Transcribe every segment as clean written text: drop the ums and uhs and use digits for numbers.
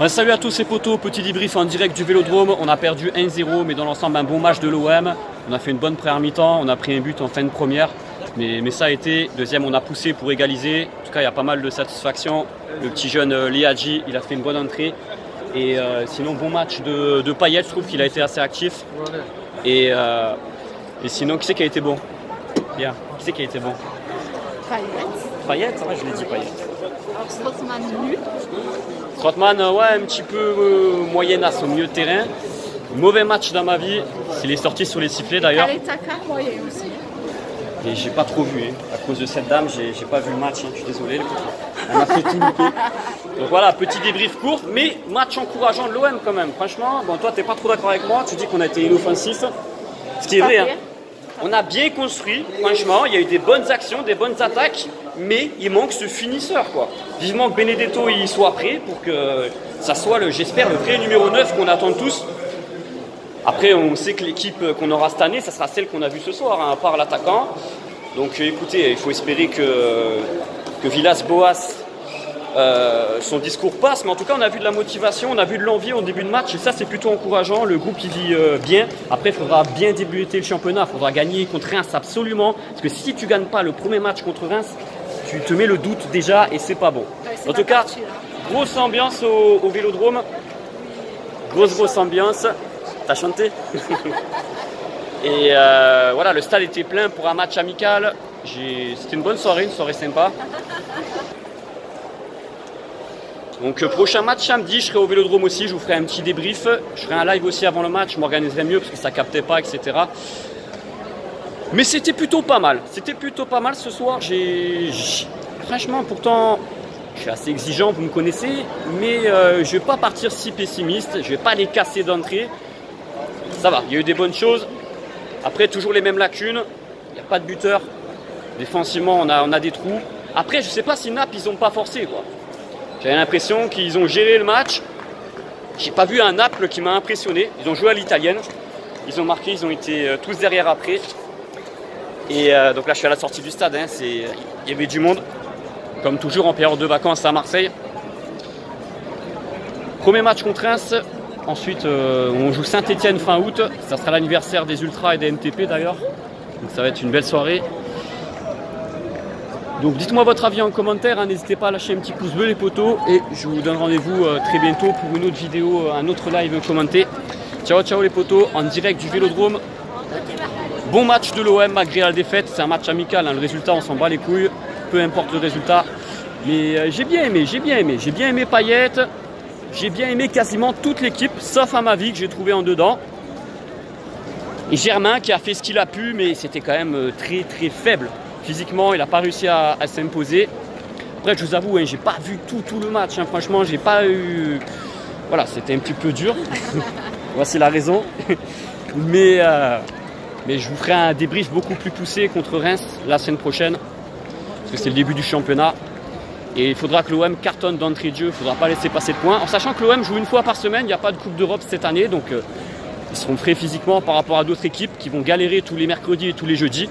Salut à tous les potos, petit débrief en direct du Vélodrome. On a perdu 1-0 mais dans l'ensemble un bon match de l'OM. On a fait une bonne première mi-temps, on a pris un but en fin de première. Mais ça a été, deuxième on a poussé pour égaliser. En tout cas il y a pas mal de satisfaction. Le petit jeune Liadji, il a fait une bonne entrée. Et sinon bon match de Payet, je trouve qu'il a été assez actif. Et sinon qui c'est qui a été bon? Bien, qui c'est qui a été bon? Payet, ouais, je l'ai dit Payet. Alors Strootman nul. Strootman, ouais, un petit peu moyennasse au milieu de terrain. Mauvais match dans ma vie. Il est sorti sur les sifflets d'ailleurs. Kaletaka, moyen aussi. Et j'ai pas trop vu, hein. À cause de cette dame, j'ai pas vu le match, hein. Je suis désolé. Elle m'a fait tout louper. Donc voilà, petit débrief court, mais match encourageant de l'OM quand même. Franchement, bon, toi t'es pas trop d'accord avec moi, tu dis qu'on a été inoffensif. Ce qui est vrai, hein. On a bien construit, franchement, il y a eu des bonnes actions, des bonnes attaques, mais il manque ce finisseur, quoi. Vivement que Benedetto il soit prêt pour que ça soit, j'espère, le vrai numéro 9 qu'on attend tous. Après, on sait que l'équipe qu'on aura cette année, ça sera celle qu'on a vue ce soir, hein, à part l'attaquant. Donc écoutez, il faut espérer que Villas-Boas, son discours passe, mais en tout cas on a vu de la motivation, on a vu de l'envie au début de match et ça c'est plutôt encourageant, le groupe il vit bien. Après il faudra bien débuter le championnat, il faudra gagner contre Reims absolument, parce que si tu ne gagnes pas le premier match contre Reims, tu te mets le doute déjà et c'est pas bon. Ouais, en tout cas, grosse ambiance au Vélodrome, grosse ambiance, t'as chanté. Et voilà, le stade était plein pour un match amical, c'était une bonne soirée, une soirée sympa. Donc prochain match samedi, je serai au Vélodrome aussi, je vous ferai un petit débrief. Je ferai un live aussi avant le match, je m'organiserai mieux parce que ça captait pas, etc. Mais c'était plutôt pas mal. C'était plutôt pas mal ce soir. Franchement, pourtant, je suis assez exigeant, vous me connaissez. Mais je vais pas partir si pessimiste, je vais pas les casser d'entrée. Ça va, il y a eu des bonnes choses. Après, toujours les mêmes lacunes. Il n'y a pas de buteur. Défensivement, on a des trous. Après, je sais pas si Naples, ils ont pas forcé, quoi. J'avais l'impression qu'ils ont géré le match. J'ai pas vu un Naples qui m'a impressionné. Ils ont joué à l'italienne. Ils ont marqué, ils ont été tous derrière après. Et donc là, je suis à la sortie du stade. Hein. Il y avait du monde, comme toujours en période de vacances à Marseille. Premier match contre Reims. Ensuite, on joue Saint-Etienne fin août. Ça sera l'anniversaire des Ultras et des MTP d'ailleurs. Donc ça va être une belle soirée. Donc dites-moi votre avis en commentaire, hein, n'hésitez pas à lâcher un petit pouce bleu les potos et je vous donne rendez-vous très bientôt pour une autre vidéo, un autre live commenté. Ciao les potos, en direct du Vélodrome. Bon match de l'OM malgré la défaite, c'est un match amical, hein, le résultat on s'en bat les couilles, peu importe le résultat. Mais j'ai bien aimé Payet, j'ai bien aimé quasiment toute l'équipe, sauf Amavi que j'ai trouvé en dedans. Et Germain qui a fait ce qu'il a pu, mais c'était quand même très faible. Physiquement, il n'a pas réussi à s'imposer. Après, je vous avoue, hein, j'ai pas vu tout le match. Hein, franchement, j'ai pas eu... Voilà, c'était un petit peu dur. Voici la raison. mais je vous ferai un débrief beaucoup plus poussé contre Reims la semaine prochaine. Parce que c'est le début du championnat. Et il faudra que l'OM cartonne d'entrée de jeu. Il ne faudra pas laisser passer de points. En sachant que l'OM joue une fois par semaine. Il n'y a pas de Coupe d'Europe cette année. Donc, ils seront frais physiquement par rapport à d'autres équipes qui vont galérer tous les mercredis et tous les jeudis.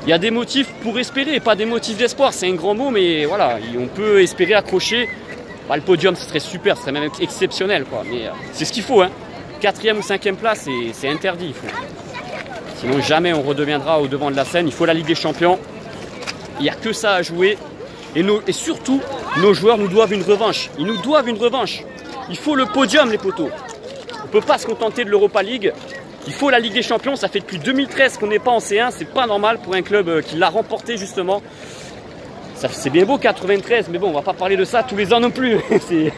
Il y a des motifs pour espérer, pas des motifs d'espoir, c'est un grand mot, mais voilà, on peut espérer accrocher. Bah, le podium, ce serait super, ce serait même exceptionnel, quoi. Mais c'est ce qu'il faut, hein. 4e ou 5e place, c'est interdit, il faut. Sinon, jamais on redeviendra au devant de la scène. Il faut la Ligue des Champions. Il n'y a que ça à jouer. Et surtout, nos joueurs nous doivent une revanche. Ils nous doivent une revanche. Il faut le podium, les potos. On ne peut pas se contenter de l'Europa League. Il faut la Ligue des Champions, ça fait depuis 2013 qu'on n'est pas en C1, c'est pas normal pour un club qui l'a remporté justement. C'est bien beau 93, mais bon, on va pas parler de ça tous les ans non plus. Il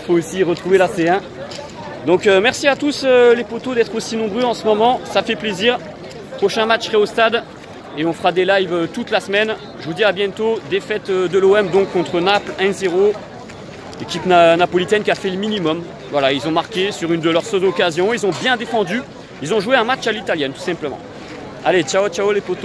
faut aussi retrouver la C1. Donc merci à tous les potos d'être aussi nombreux en ce moment, ça fait plaisir. Prochain match, je serai au stade et on fera des lives toute la semaine. Je vous dis à bientôt, défaite de l'OM donc contre Naples 1-0. L'équipe napolitaine qui a fait le minimum. Voilà, ils ont marqué sur une de leurs seules occasions, ils ont bien défendu. Ils ont joué un match à l'italienne, tout simplement. Allez, ciao les potos.